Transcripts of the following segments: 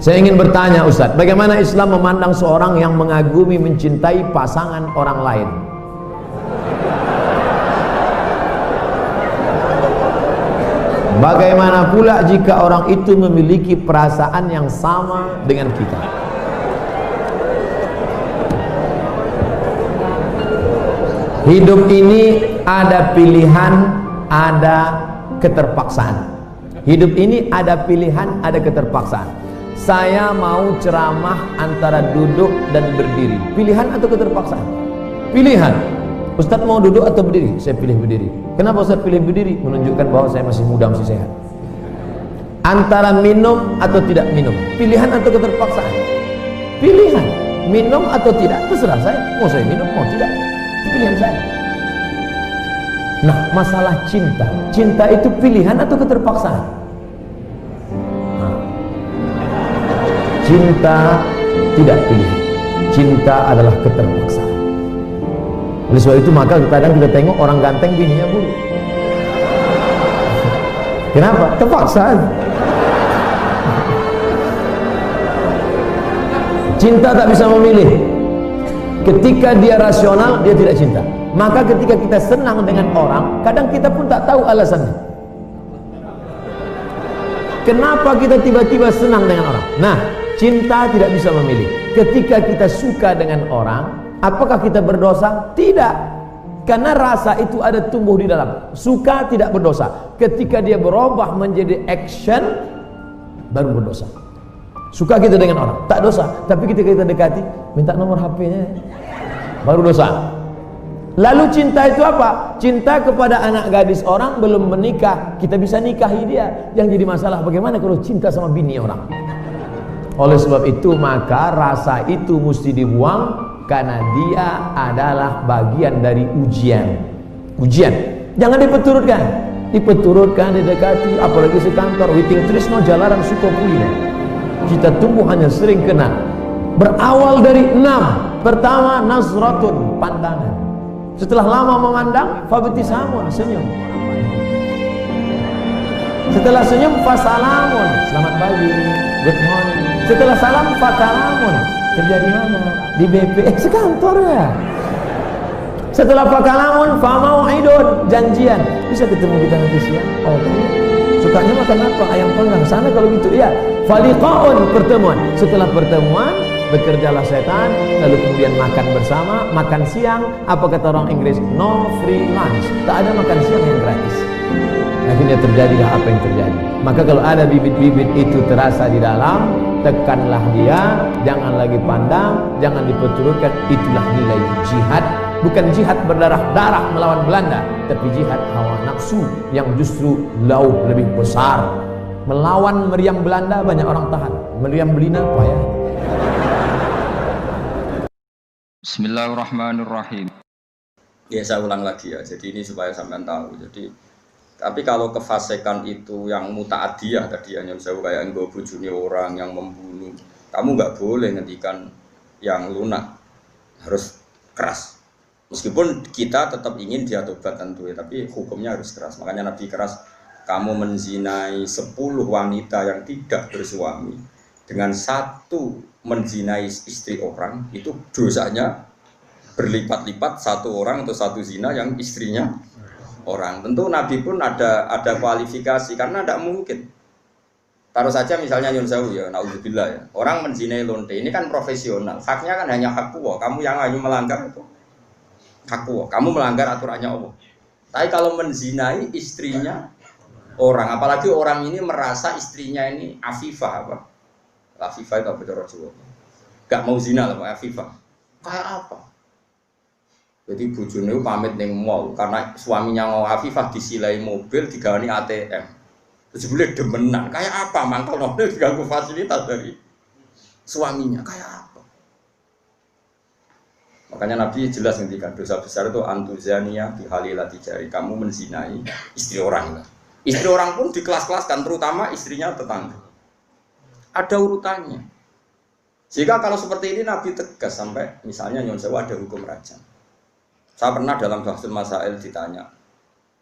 Saya ingin bertanya Ustadz, bagaimana Islam memandang seorang yang mengagumi, mencintai pasangan orang lain? Bagaimana pula jika orang itu memiliki perasaan yang sama dengan kita? Hidup ini ada pilihan, ada keterpaksaan. Hidup ini ada pilihan, ada keterpaksaan. Saya mau ceramah antara duduk dan berdiri. Pilihan atau keterpaksaan? Pilihan. Ustadz mau duduk atau berdiri? Saya pilih berdiri. Kenapa Ustadz pilih berdiri? Menunjukkan bahwa saya masih muda, masih sehat. Antara minum atau tidak minum. Pilihan atau keterpaksaan? Pilihan. Minum atau tidak, terserah saya. Mau saya minum, mau tidak. Pilihan saya. Nah, masalah cinta. Cinta itu pilihan atau keterpaksaan? Cinta tidak pilihan. Cinta adalah keterpaksaan. Oleh sebab itu maka kadang kita tengok orang ganteng bininya buruk. Kenapa? Terpaksaan. Cinta tak bisa memilih. Ketika dia rasional, dia tidak cinta. Maka ketika kita senang dengan orang, kadang kita pun tak tahu alasannya. Kenapa kita tiba-tiba senang dengan orang? Nah, cinta tidak bisa memilih. Ketika kita suka dengan orang, apakah kita berdosa? Tidak. Karena rasa itu ada tumbuh di dalam. Suka tidak berdosa. Ketika dia berubah menjadi action, baru berdosa. Suka kita dengan orang, tak dosa. Tapi ketika kita dekati, minta nomor HP-nya, baru dosa. Lalu cinta itu apa? Cinta kepada anak gadis orang belum menikah, kita bisa nikahi dia. Yang jadi masalah bagaimana kalau cinta sama bini orang? Oleh sebab itu maka rasa itu mesti dibuang, karena dia adalah bagian dari ujian. Ujian. Jangan dipeturutkan. Dipeturutkan, didekati, apalagi sekantor Witing Trisno Jalaran Sukopuli. Kita tumbuh hanya sering kena. Berawal dari 6. Pertama, nazratun, pandangan. Setelah lama memandang, fabtisamun, senyum. Setelah senyum, fasalamun, selamat pagi, good morning. Setelah salam, fakalamun, kerja di mana? Di BP, sekantor ya. Setelah fakalamun, famau'idun, janjian. Bisa ketemu kita nanti siang? Oke. Sukanya makan apa? Ayam panggang. Sana kalau gitu, ya. Faliqaun, pertemuan. Setelah pertemuan, bekerjalah setan, lalu kemudian makan bersama, makan siang. Apa kata orang Inggris? No free lunch. Tak ada makan siang yang gratis. Akhirnya terjadilah apa yang terjadi. Maka kalau ada bibit-bibit itu terasa di dalam, tekanlah dia, jangan lagi pandang, jangan diperturutkan. Itulah nilai jihad. Bukan jihad berdarah-darah melawan Belanda, tapi jihad hawa nafsu yang justru jauh lebih besar. Melawan meriam Belanda banyak orang tahan, meriam Belina payah. Bismillahirrahmanirrahim. Ya, saya ulang lagi ya. Jadi ini supaya sampean tahu. Jadi tapi kalau kefasikan itu yang muta'adiyah tadi, yang saya kayak nggo bojone orang, yang membunuh, kamu nggak boleh ngendikan yang lunak, harus keras. Meskipun kita tetap ingin dia tobat tentu ya, tapi hukumnya harus keras. Makanya Nabi keras, kamu menzinai 10 wanita yang tidak bersuami dengan satu menzinai istri orang, itu dosanya berlipat-lipat satu orang atau satu zina yang istrinya orang. Tentu Nabi pun ada kualifikasi, karena tidak mungkin. Taruh saja misalnya Nyun Sewu ya, naudzubillah ya. Orang menzinai lonte ini kan profesional, haknya kan hanya hak Allah. Kamu yang hanya melanggar itu hak Allah, kamu melanggar aturannya Allah. Tapi kalau menzinai istrinya orang, apalagi orang ini merasa istrinya ini afifah apa? Afifah itu apa cara Jawa? Gak mau zina lah Pak afifah. Kayak apa? Jadi bojone pamit ning mall karena suaminya mau afifah, disilai mobil, digawani ATM. Terus boleh demenan. Kayak apa? Mangkel mobil diganggu fasilitas dari suaminya. Kayak apa? Makanya Nabi jelas ngendikan dosa besar itu antuzania bihalilati jari, kamu menzinai istri orang. Istri orang pun dikelas-kelaskan, terutama istrinya tetangga. Ada urutannya. Jika kalau seperti ini Nabi tegas sampai misalnya Nyun Sewu ada hukum rajam. Saya pernah dalam Bahsul Masail ditanya,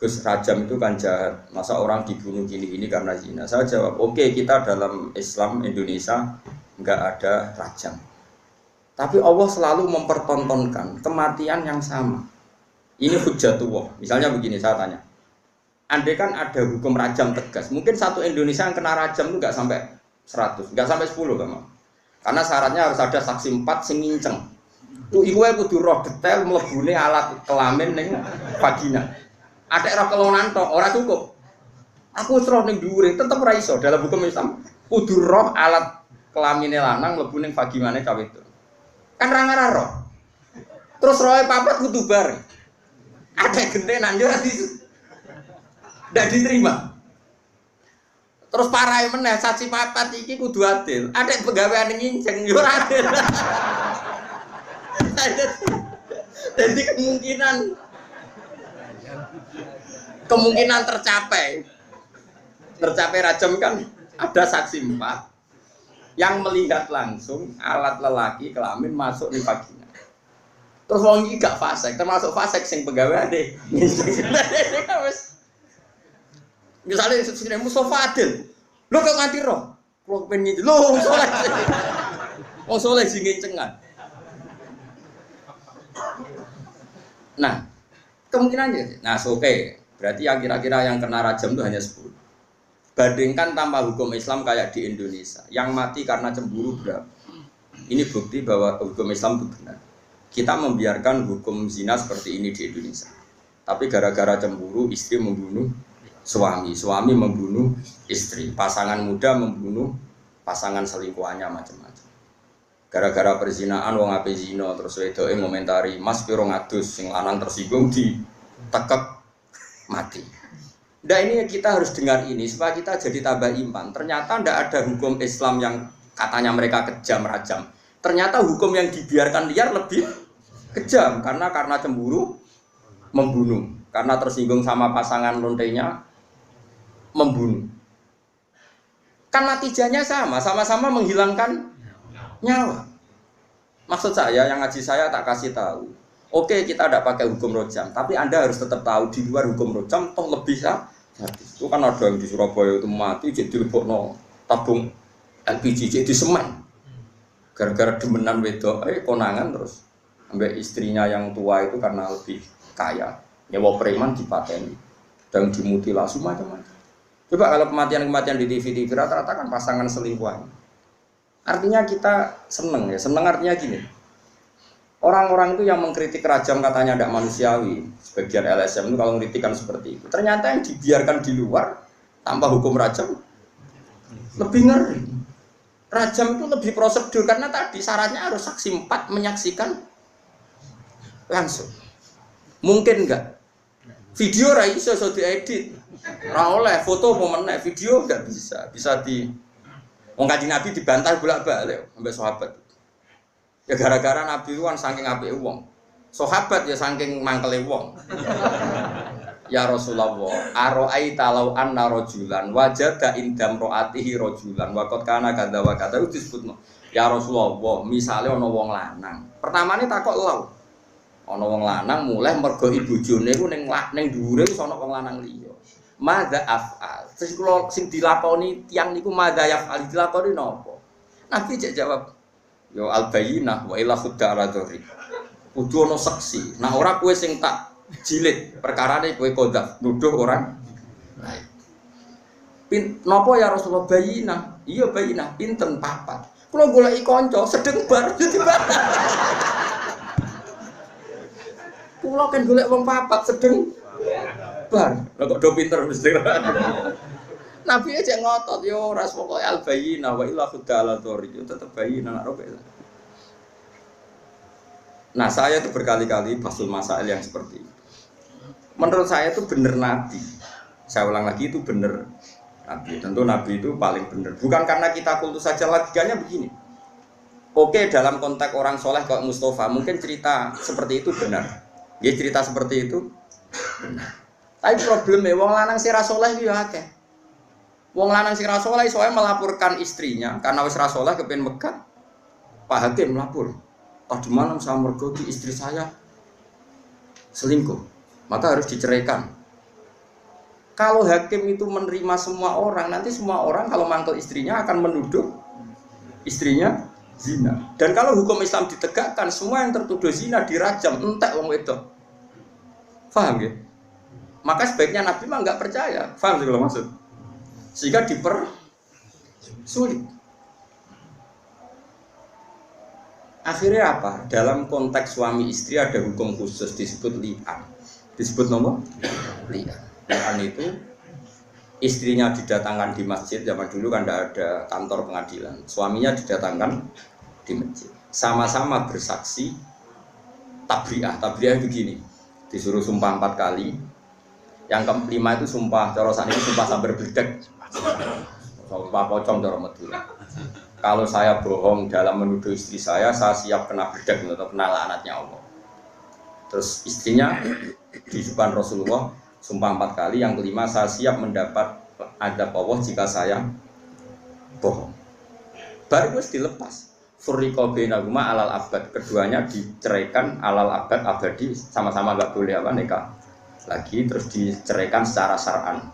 Gus, rajam itu kan jahat. Masa orang dibunuh gini-gini karena zina? Saya jawab, oke, kita dalam Islam Indonesia nggak ada rajam. Tapi Allah selalu mempertontonkan kematian yang sama. Ini hujjatullah. Misalnya begini, saya tanya. Andai kan ada hukum rajam tegas, mungkin satu Indonesia yang kena rajam itu nggak sampai 100, nggak sampai 10 kan? Karena syaratnya harus ada saksi 4 sing nginceng. Tuh iku kudu roh detail mlebune alat kelamin ning vagina. Ada roh kelonan tok, ora cukup. Aku wis roh ning dhuwure, tetep ora iso. Dalam hukum Islam kudu roh alat kelamine lanang mlebu ning vaginane cawe itu. Kan ra ngarah roh. Terus rohe papat kudu bareng. Ada gentenan yo ndak diterima. Terus parahe meneh saksi papat iki kudu adil. Ada pegawaian nginceng yo ora adil. Jadi kemungkinan tercapai rajam kan ada saksi 4 yang melihat langsung alat lelaki kelamin masuk di vagina. Terus wong iki gak fasik, termasuk fasik sing pegawai deh. Misalnya sesuatu Mustafa Adil, lo kok nganti roh, lo pengen lo soleh sing ngencengan. Nah, kemungkinannya, oke. Berarti yang kira-kira yang kena rajam itu hanya 10. Bandingkan tanpa hukum Islam kayak di Indonesia, yang mati karena cemburu berapa? Ini bukti bahwa hukum Islam itu benar. Kita membiarkan hukum zina seperti ini di Indonesia. Tapi gara-gara cemburu, istri membunuh suami, suami membunuh istri, pasangan muda membunuh pasangan selingkuhannya, macam-macam. Gara-gara perzinaan wong ape zina terus wedoke ngomentari Mas piro ngadus sing lanang tersinggung ditekek mati. Nah ini kita harus dengar ini supaya kita jadi tambah iman. Ternyata tidak ada hukum Islam yang katanya mereka kejam rajam. Ternyata hukum yang dibiarkan liar lebih kejam karena cemburu membunuh, karena tersinggung sama pasangan lontenya membunuh. Kan natijanya sama-sama menghilangkan nyawa. Maksud saya, yang ngaji saya tak kasih tahu. Oke, kita tidak pakai hukum rojam, tapi Anda harus tetap tahu di luar hukum rojam toh lebih sadis. Itu kan ada yang di Surabaya itu mati jadi lebokno tabung LPG jadi semen. Gara-gara demenan wedok, konangan terus ambek istrinya yang tua itu karena lebih kaya. Nyewa preman dipateni dan dimutilasi macam-macam. Coba kalau kematian-kematian di TV rata-rata kan pasangan selingkuhan. Artinya kita seneng ya, seneng artinya gini. Orang-orang itu yang mengkritik rajam katanya tidak manusiawi, sebagian LSM itu kalau mengkritikan seperti itu. Ternyata yang dibiarkan di luar tanpa hukum rajam lebih ngeri. Rajam itu lebih prosedur karena tadi syaratnya harus saksi 4 menyaksikan langsung. Mungkin enggak? Video ra iso diedit. Ra oleh foto momennya, video enggak bisa. Bisa di wong Kanjeng Nabi dibantah bolak-balik sampai sahabat. Ya gara-gara Nabi itu kan saking apike wong. Sahabat ya saking mangkele wong. Ya Rasulullah, ara'aita law anna rajulan wajada indam ro'atihi rajulan wa qad kana kadza wa kadza disebutno. Ya Rasulullah, misale ana wong lanang. Pertamane takok law. Ana wong lanang mulai mergo ibojone ku ning dhuwure wis ana wong lanang liya. Madza af'al. Terus kula sing dilakoni tiyang niku madza yaf'al dilakoni napa? Nabi cek jawab, yo al-bayyinah wa ila khudda ala dzuri. Kudu ana saksi. Nah ora kowe sing tak jilid perkarane kowe kodaf nuduh orang lain. Napa ya Rasulullah bayyinah? Iya bayyinah, pinten papat. Kula goleki kanca sedeng bar dadi batal. Kula kan golek wong papat sedeng bar. Lah kok do pinter mesti. Nabi aja ngotot yo ras pokoke al bayyinah wa illa khudala dzuri. Yo tetep bayyinah nek roke. Nah, saya itu berkali-kali basul masail yang seperti itu. Menurut saya itu benar Nabi. Saya ulang lagi itu benar Nabi. Tentu Nabi itu paling benar. Bukan karena kita kultus saja, logikanya begini. Oke, dalam konteks orang soleh kayak Mustafa, mungkin cerita seperti itu benar. Ya cerita seperti itu benar. Tapi problemnya, wong lanang si rasoleh itu ya akeh. Wong lanang si rasoleh soalnya melaporkan istrinya karena wis rasoleh kepen megat. Pak Hakim melapor. Tadi malam saya mergoti istri saya selingkuh, maka harus diceraikan. Kalau hakim itu menerima semua orang, nanti semua orang kalau manggil istrinya akan menuduh istrinya zina. Dan kalau hukum Islam ditegakkan, semua yang tertuduh zina dirajam, entek wong wedok. Paham ya? Maka sebaiknya Nabi mah nggak percaya. Paham sih kalau maksud? Sehingga dipersulit. Akhirnya apa? Dalam konteks suami istri ada hukum khusus disebut li'an. Disebut nomor li'an. Li'an itu istrinya didatangkan di masjid, zaman dulu kan tidak ada kantor pengadilan. Suaminya didatangkan di masjid. Sama-sama bersaksi tabri'ah. Tabri'ah begini, disuruh sumpah 4 kali. Yang kelima itu sumpah, cara saat ini sumpah sambar bledek. Sumpah pocong cara Madura. Kalau saya bohong dalam menuduh istri saya siap kena bledek atau kena laknatnya Allah. Terus istrinya di depan Rasulullah sumpah 4 kali, yang kelima saya siap mendapat adab Allah jika saya bohong. Baru harus dilepas. Furriqa bainahuma alal abad, keduanya diceraikan alal abad, abadi, sama-sama enggak boleh nikah lagi, terus diceraikan secara syar'an.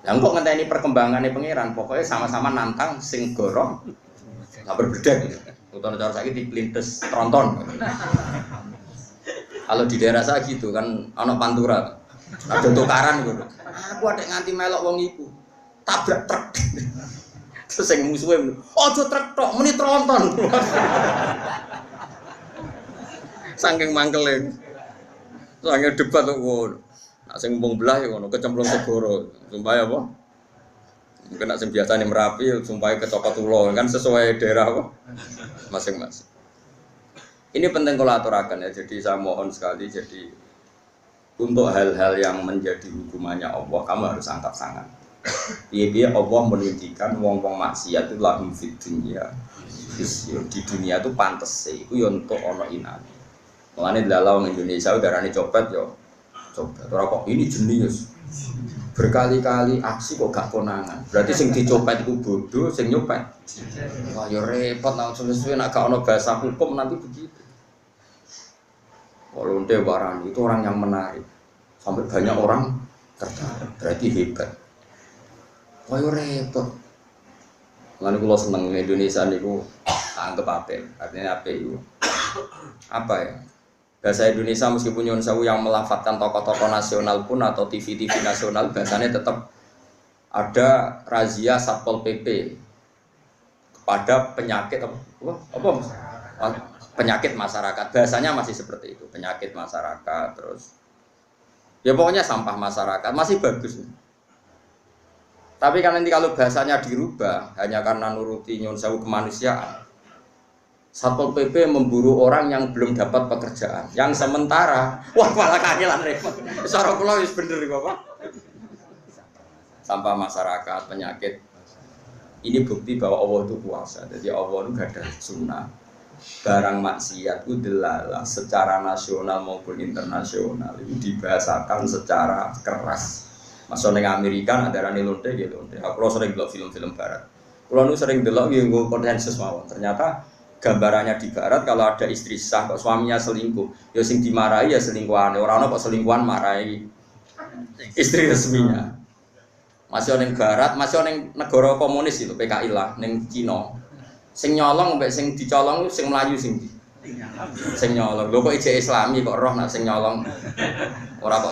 Yang kok ngenteni perkembangannya pangeran, pokoknya sama-sama nantang sing gorong sabar bedek gitu. Utawa cara saiki diplintes tronton. Kalau di daerah saya gitu kan ana pantura. Ada tukaran gitu. Aku adek nganti melok wong iku. Tabrak truk. Terus sing musuhe, "Aja truk tok, muni tronton." Saking mangkele. Saking debat kok ngono. Nek sing wong belah ya ngono, kecemplung segoro. Sumpah apa? Mungkin nek sing biasane Merapi, sumpah kecopot ulo, kan sesuai daerah apa? Masing-masing. Ini penting kalau aturakan ya. Jadi saya mohon sekali, jadi untuk hal-hal yang menjadi hukumannya Allah, kamu harus angkat tangan. Iya Allah menunjukkan wong-wong maksiat itu lahum fid dunya. Di dunia itu pantes sih, itu ya untuk ono inan. Mulane dalam Indonesia udarane copet yo. Copet. Ora kok ini jenius. Berkali-kali aksi kok gak konangan. Berarti sing dicopet iku bodoh, sing nyopet. Wah yo repot nang suwe-suwe nek gak ono bahasa hukum nanti begitu. Kalau lonte barang itu orang yang menarik. Sampai banyak orang tertarik. Berarti hebat. Wah yo repot. Mulane kula seneng Indonesia niku anggap apik. Artinya apik iku. Apa ya? Bahasa Indonesia meskipun nyuwun sewu yang melafatkan tokoh-tokoh nasional pun atau TV-TV nasional, bahasanya tetap ada razia Satpol PP kepada penyakit apa? Penyakit masyarakat. Bahasanya masih seperti itu, penyakit masyarakat, terus ya pokoknya sampah masyarakat masih bagus. Tapi kan nanti kalau bahasanya dirubah hanya karena nuruti nyuwun sewu kemanusiaan, Satpol PP memburu orang yang belum dapat pekerjaan, yang sementara, wah malah kangelan repot. Cara kula wis bener iki Bapak. Sampah masyarakat, penyakit. Ini bukti bahwa Allah itu kuasa. Jadi Allah itu gak ada sunnah. Barang maksiat itu delalah secara nasional maupun internasional itu dibahasakan secara keras. Masuk ning Amerika ada rani lonte gitu. Aku sering delok film-film barat. Kulo nu sering delok nggo konsensus mawon. Ternyata gambarannya di barat kalau ada istri sah kok suaminya selingkuh, ya sing dimarahi ya selingkuhan. Orang kok selingkuhan marahi istri resminya. Masih ning barat, masih ning negara komunis itu PKI lah, ning Cina. Sing nyolong mbek sing dicolong sing mlayu sing nyolong. Lho kok ijek Islami kok roh nak sing nyolong. Ora kok